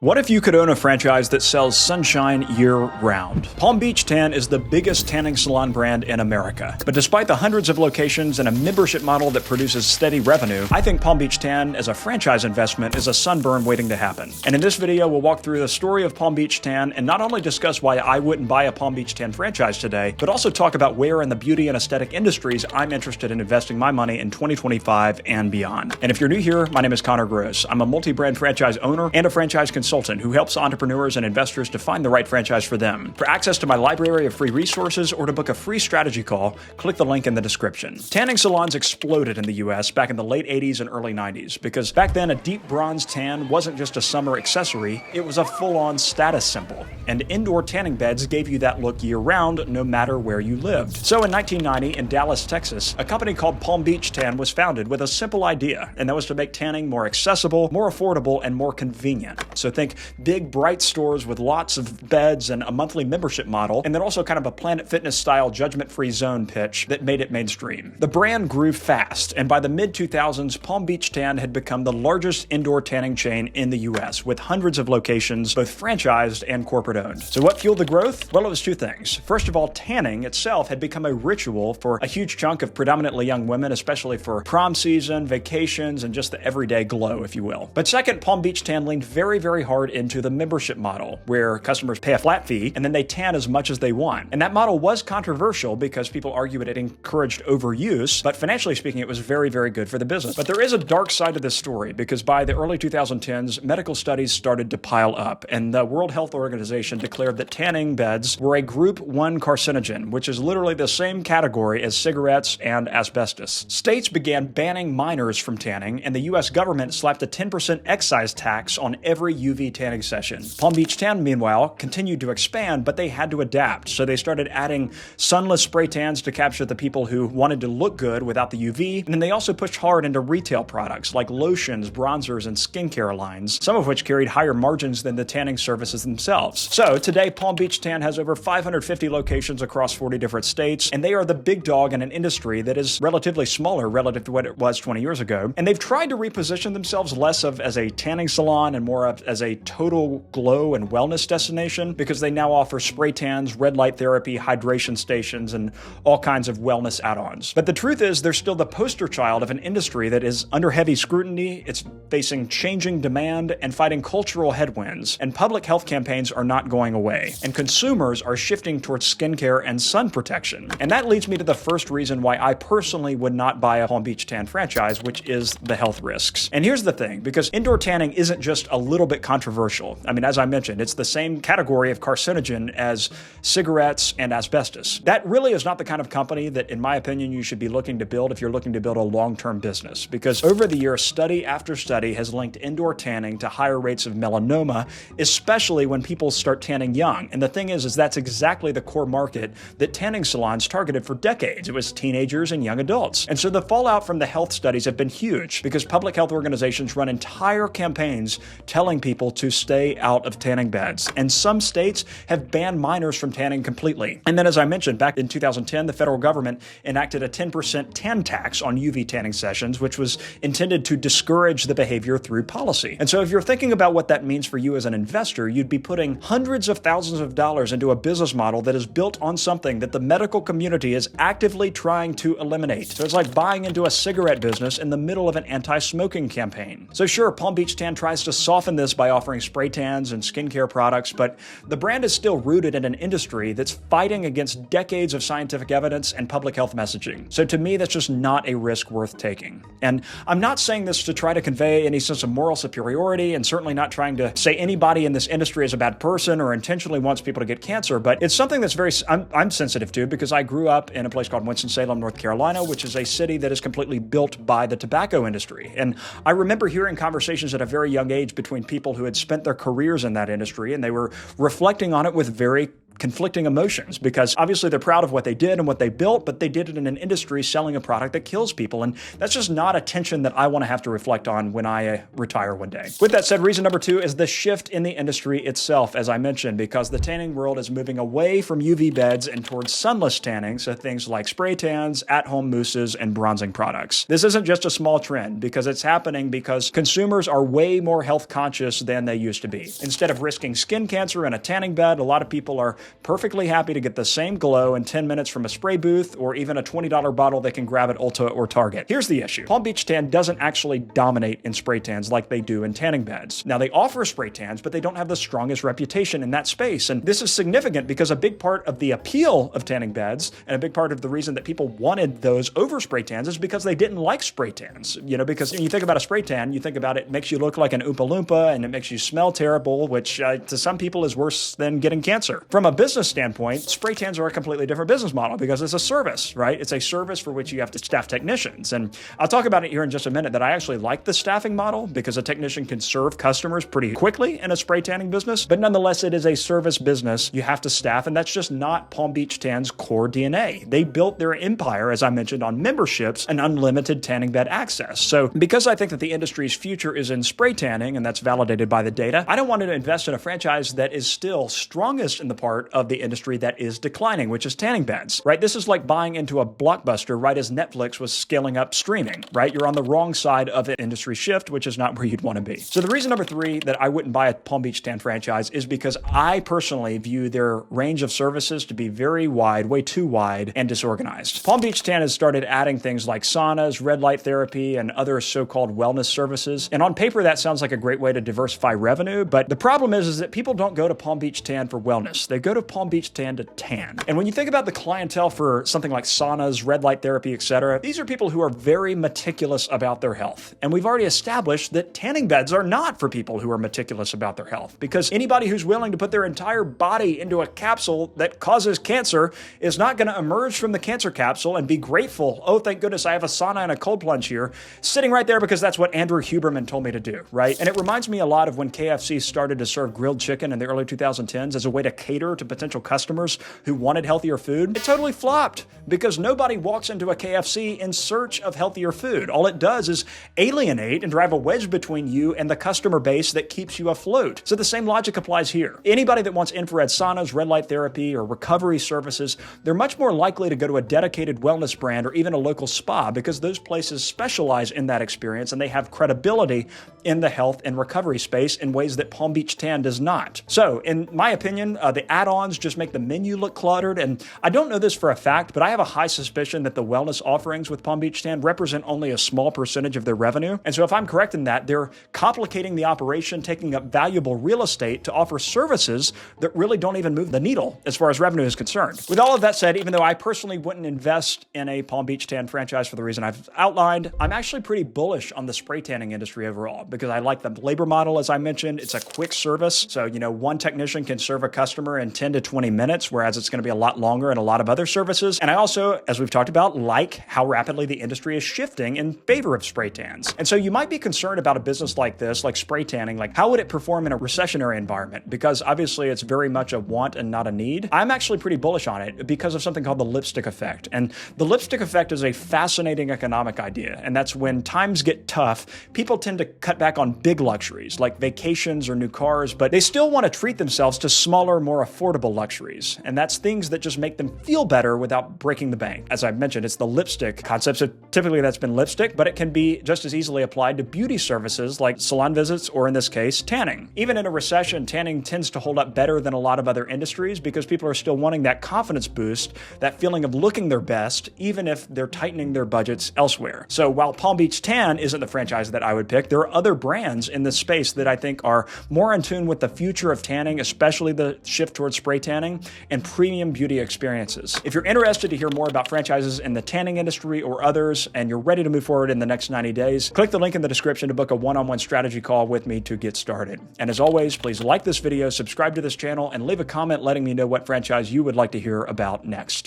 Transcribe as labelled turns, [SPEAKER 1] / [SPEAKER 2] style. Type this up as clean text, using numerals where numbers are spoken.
[SPEAKER 1] What if you could own a franchise that sells sunshine year-round? Palm Beach Tan is the biggest tanning salon brand in America. But despite the hundreds of locations and a membership model that produces steady revenue, I think Palm Beach Tan as a franchise investment is a sunburn waiting to happen. And in this video, we'll walk through the story of Palm Beach Tan and not only discuss why I wouldn't buy a Palm Beach Tan franchise today, but also talk about where in the beauty and aesthetic industries I'm interested in investing my money in 2025 and beyond. And if you're new here, my name is Connor Gross. I'm a multi-brand franchise owner and a franchise consultant who helps entrepreneurs and investors to find the right franchise for them. For access to my library of free resources or to book a free strategy call, click the link in the description. Tanning salons exploded in the US back in the late 80s and early 90s because back then a deep bronze tan wasn't just a summer accessory, it was a full-on status symbol. And indoor tanning beds gave you that look year-round no matter where you lived. So in 1990 in Dallas, Texas, a company called Palm Beach Tan was founded with a simple idea, and that was to make tanning more accessible, more affordable, and more convenient. So think big, bright stores with lots of beds and a monthly membership model, and then also kind of a Planet Fitness style judgment-free zone pitch that made it mainstream. The brand grew fast, and by the mid-2000s, Palm Beach Tan had become the largest indoor tanning chain in the US, with hundreds of locations, both franchised and corporate-owned. So what fueled the growth? Well, it was two things. First of all, tanning itself had become a ritual for a huge chunk of predominantly young women, especially for prom season, vacations, and just the everyday glow, if you will. But second, Palm Beach Tan leaned very, very hard into the membership model, where customers pay a flat fee and then they tan as much as they want. And that model was controversial because people argue it encouraged overuse, but financially speaking, it was very, very good for the business. But there is a dark side to this story because by the early 2010s, medical studies started to pile up, and the World Health Organization declared that tanning beds were a Group 1 carcinogen, which is literally the same category as cigarettes and asbestos. States began banning minors from tanning, and the US government slapped a 10% excise tax on every UV tanning session. Palm Beach Tan, meanwhile, continued to expand, but they had to adapt. So they started adding sunless spray tans to capture the people who wanted to look good without the UV. And then they also pushed hard into retail products like lotions, bronzers, and skincare lines, some of which carried higher margins than the tanning services themselves. So today, Palm Beach Tan has over 550 locations across 40 different states, and they are the big dog in an industry that is relatively smaller relative to what it was 20 years ago. And they've tried to reposition themselves less of as a tanning salon and more of as a total glow and wellness destination, because they now offer spray tans, red light therapy, hydration stations, and all kinds of wellness add-ons. But the truth is, they're still the poster child of an industry that is under heavy scrutiny, it's facing changing demand and fighting cultural headwinds, and public health campaigns are not going away, and consumers are shifting towards skincare and sun protection. And that leads me to the first reason why I personally would not buy a Palm Beach Tan franchise, which is the health risks. And here's the thing, because indoor tanning isn't just a little bit controversial. I mean, as I mentioned, it's the same category of carcinogen as cigarettes and asbestos. That really is not the kind of company that, in my opinion, you should be looking to build if you're looking to build a long-term business. Because over the years, study after study has linked indoor tanning to higher rates of melanoma, especially when people start tanning young. And the thing is that's exactly the core market that tanning salons targeted for decades. It was teenagers and young adults. And so the fallout from the health studies have been huge because public health organizations run entire campaigns telling people to stay out of tanning beds. And some states have banned minors from tanning completely. And then, as I mentioned, back in 2010, the federal government enacted a 10% tan tax on UV tanning sessions, which was intended to discourage the behavior through policy. And so if you're thinking about what that means for you as an investor, you'd be putting hundreds of thousands of dollars into a business model that is built on something that the medical community is actively trying to eliminate. So it's like buying into a cigarette business in the middle of an anti-smoking campaign. So sure, Palm Beach Tan tries to soften this by offering spray tans and skincare products, but the brand is still rooted in an industry that's fighting against decades of scientific evidence and public health messaging. So to me, that's just not a risk worth taking. And I'm not saying this to try to convey any sense of moral superiority, and certainly not trying to say anybody in this industry is a bad person or intentionally wants people to get cancer, but it's something that's I'm sensitive to because I grew up in a place called Winston-Salem, North Carolina, which is a city that is completely built by the tobacco industry. And I remember hearing conversations at a very young age between people who had spent their careers in that industry, and they were reflecting on it with very conflicting emotions because obviously they're proud of what they did and what they built, but they did it in an industry selling a product that kills people. And that's just not a tension that I want to have to reflect on when I retire one day. With that said, reason number 2 is the shift in the industry itself, as I mentioned, because the tanning world is moving away from UV beds and towards sunless tanning, so things like spray tans, at-home mousses, and bronzing products. This isn't just a small trend because it's happening because consumers are way more health conscious than they used to be. Instead of risking skin cancer in a tanning bed, a lot of people are perfectly happy to get the same glow in 10 minutes from a spray booth or even a $20 bottle they can grab at Ulta or Target. Here's the issue. Palm Beach Tan doesn't actually dominate in spray tans like they do in tanning beds. Now, they offer spray tans, but they don't have the strongest reputation in that space. And this is significant because a big part of the appeal of tanning beds and a big part of the reason that people wanted those over spray tans is because they didn't like spray tans. Because when you think about a spray tan, you think about it makes you look like an Oompa Loompa and it makes you smell terrible, which to some people is worse than getting cancer. From a business standpoint, spray tans are a completely different business model because it's a service, right? It's a service for which you have to staff technicians. And I'll talk about it here in just a minute that I actually like the staffing model because a technician can serve customers pretty quickly in a spray tanning business, but nonetheless, it is a service business. You have to staff, and that's just not Palm Beach Tan's core DNA. They built their empire, as I mentioned, on memberships and unlimited tanning bed access. So because I think that the industry's future is in spray tanning, and that's validated by the data, I don't want to invest in a franchise that is still strongest in the part of the industry that is declining, which is tanning beds, right? This is like buying into a blockbuster right as Netflix was scaling up streaming, right? You're on the wrong side of an industry shift, which is not where you'd want to be. So the reason number 3 that I wouldn't buy a Palm Beach Tan franchise is because I personally view their range of services to be very wide, way too wide, and disorganized. Palm Beach Tan has started adding things like saunas, red light therapy, and other so-called wellness services. And on paper, that sounds like a great way to diversify revenue, but the problem is that people don't go to Palm Beach Tan for wellness. They go to Palm Beach Tan to tan. And when you think about the clientele for something like saunas, red light therapy, etc., these are people who are very meticulous about their health. And we've already established that tanning beds are not for people who are meticulous about their health, because anybody who's willing to put their entire body into a capsule that causes cancer is not going to emerge from the cancer capsule and be grateful. Oh, thank goodness I have a sauna and a cold plunge here, sitting right there because that's what Andrew Huberman told me to do, right? And it reminds me a lot of when KFC started to serve grilled chicken in the early 2010s as a way to cater to potential customers who wanted healthier food. It totally flopped because nobody walks into a KFC in search of healthier food. All it does is alienate and drive a wedge between you and the customer base that keeps you afloat. So the same logic applies here. Anybody that wants infrared saunas, red light therapy, or recovery services, they're much more likely to go to a dedicated wellness brand or even a local spa because those places specialize in that experience and they have credibility in the health and recovery space in ways that Palm Beach Tan does not. So in my opinion, the add-ons just make the menu look cluttered. And I don't know this for a fact, but I have a high suspicion that the wellness offerings with Palm Beach Tan represent only a small percentage of their revenue. And so if I'm correct in that, they're complicating the operation, taking up valuable real estate to offer services that really don't even move the needle as far as revenue is concerned. With all of that said, even though I personally wouldn't invest in a Palm Beach Tan franchise for the reason I've outlined, I'm actually pretty bullish on the spray tanning industry overall because I like the labor model, as I mentioned. It's a quick service. So, one technician can serve a customer in 10 to 20 minutes, whereas it's going to be a lot longer in a lot of other services. And I also, as we've talked about, like how rapidly the industry is shifting in favor of spray tans. And so you might be concerned about a business like this, like spray tanning, like how would it perform in a recessionary environment? Because obviously it's very much a want and not a need. I'm actually pretty bullish on it because of something called the lipstick effect. And the lipstick effect is a fascinating economic idea. And that's when times get tough, people tend to cut back on big luxuries like vacations or new cars, but they still want to treat themselves to smaller, more affordable luxuries. And that's things that just make them feel better without breaking the bank. As I mentioned, it's the lipstick concept. So typically that's been lipstick, but it can be just as easily applied to beauty services like salon visits, or in this case, tanning. Even in a recession, tanning tends to hold up better than a lot of other industries because people are still wanting that confidence boost, that feeling of looking their best, even if they're tightening their budgets elsewhere. So while Palm Beach Tan isn't the franchise that I would pick, there are other brands in this space that I think are more in tune with the future of tanning, especially the shift towards spray tanning and premium beauty experiences. If you're interested to hear more about franchises in the tanning industry or others, and you're ready to move forward in the next 90 days, click the link in the description to book a one-on-one strategy call with me to get started. And as always, please like this video, subscribe to this channel, and leave a comment letting me know what franchise you would like to hear about next.